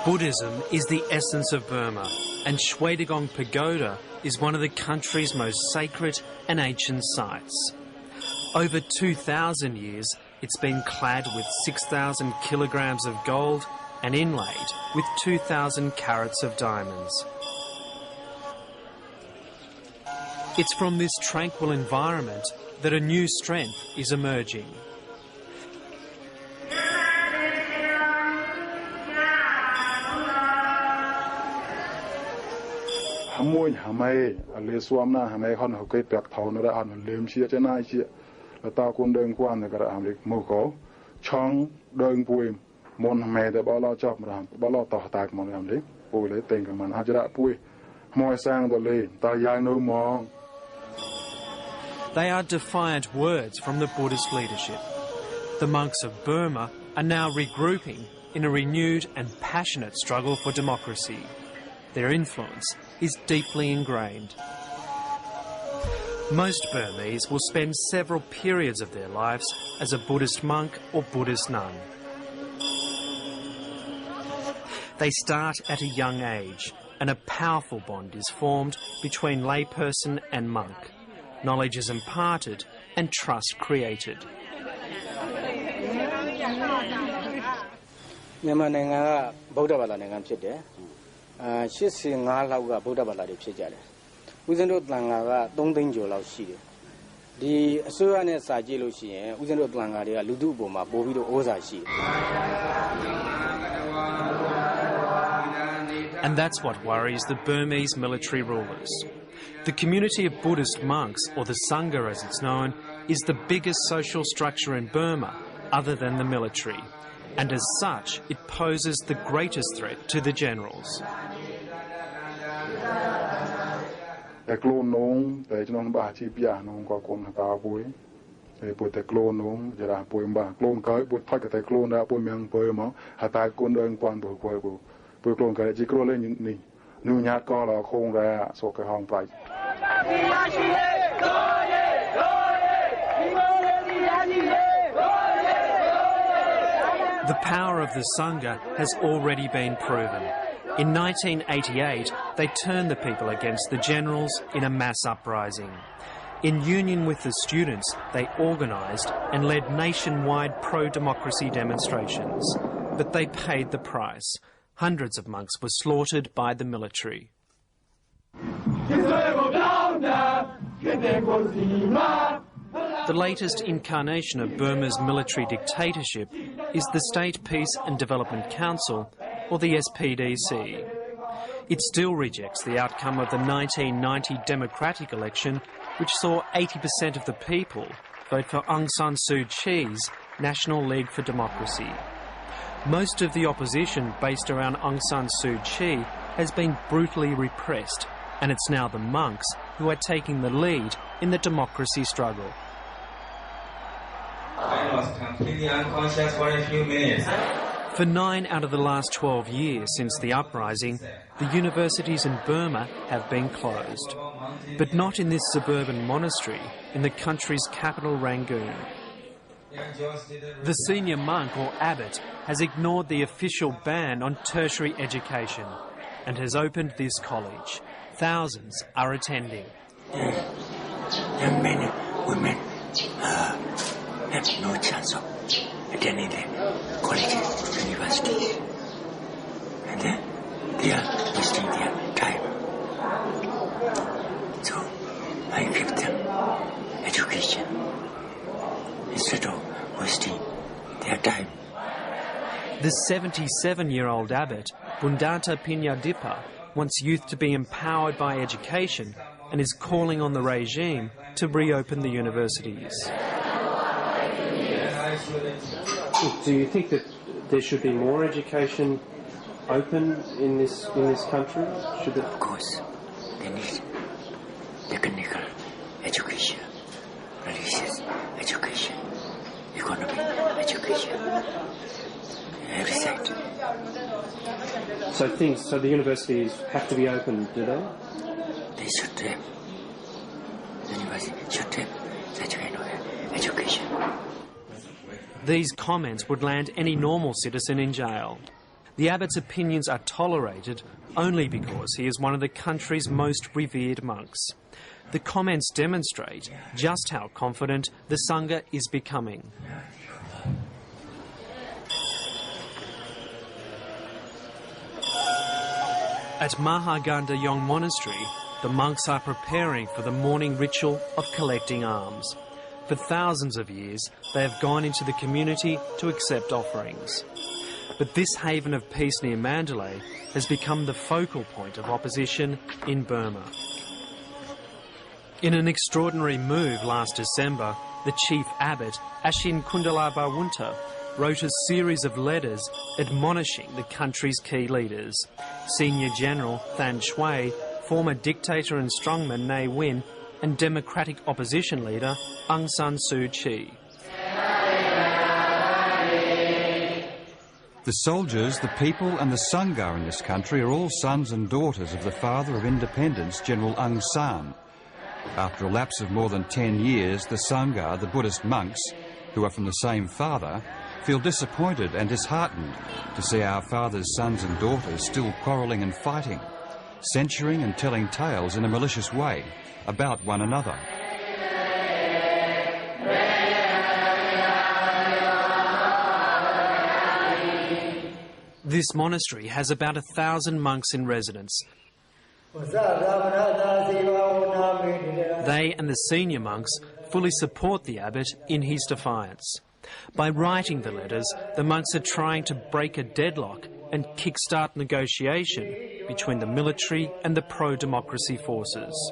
Buddhism is the essence of Burma, and Shwedagon Pagoda is one of the country's most sacred and ancient sites. Over 2,000 years, it's been clad with 6,000 kilograms of gold and inlaid with 2,000 carats of diamonds. It's from this tranquil environment that a new strength is emerging. They are defiant words from the Buddhist leadership. The monks of Burma are now regrouping in a renewed and passionate struggle for democracy. Their influence is deeply ingrained. Most Burmese will spend several periods of their lives as a Buddhist monk or Buddhist nun. They start at a young age, and a powerful bond is formed between layperson and monk. Knowledge is imparted and trust created. And that's what worries the Burmese military rulers. The community of Buddhist monks, or the Sangha as it's known, is the biggest social structure in Burma other than the military, and as such it poses the greatest threat to the generals. The power of the Sangha has already been proven. In 1988, they turned the people against the generals in a mass uprising. In union with the students, they organised and led nationwide pro-democracy demonstrations. But they paid the price. Hundreds of monks were slaughtered by the military. The latest incarnation of Burma's military dictatorship is the State Peace and Development Council, or the SPDC. It still rejects the outcome of the 1990 democratic election, which saw 80% of the people vote for Aung San Suu Kyi's National League for Democracy. Most of the opposition based around Aung San Suu Kyi has been brutally repressed, and it's now the monks who are taking the lead in the democracy struggle. I was completely unconscious for a few minutes. For 9 out of the last 12 years since the uprising, the universities in Burma have been closed. But not in this suburban monastery in the country's capital, Rangoon. The senior monk, or abbot, has ignored the official ban on tertiary education and has opened this college. Thousands are attending. Young men and women have no chance of attending the colleges, universities, and they are wasting their time. So I give them education instead of wasting their time. The 77-year-old abbot, Bundata Pinyadipa, wants youth to be empowered by education and is calling on the regime to reopen the universities. Do you think that there should be more education open in this country? Of course, they need technical education, religious education, economic education, every side. So the universities have to be open, do they? They should have. The university should have such kind of education. These comments would land any normal citizen in jail. The abbot's opinions are tolerated only because he is one of the country's most revered monks. The comments demonstrate just how confident the Sangha is becoming. At Mahagandayong Monastery, the monks are preparing for the morning ritual of collecting alms. For thousands of years, they have gone into the community to accept offerings. But this haven of peace near Mandalay has become the focal point of opposition in Burma. In an extraordinary move last December, the chief abbot, Ashin Kundalabawunta, wrote a series of letters admonishing the country's key leaders: Senior General Than Shwe, former dictator and strongman Ne Win, and democratic opposition leader Aung San Suu Kyi. The soldiers, the people and the Sangha in this country are all sons and daughters of the father of independence, General Aung San. After a lapse of more than 10 years, the Sangha, the Buddhist monks, who are from the same father, feel disappointed and disheartened to see our father's sons and daughters still quarrelling and fighting, censuring and telling tales in a malicious way about one another. This monastery has about 1,000 monks in residence. They and the senior monks fully support the abbot in his defiance. By writing the letters, the monks are trying to break a deadlock and kickstart negotiation between the military and the pro-democracy forces.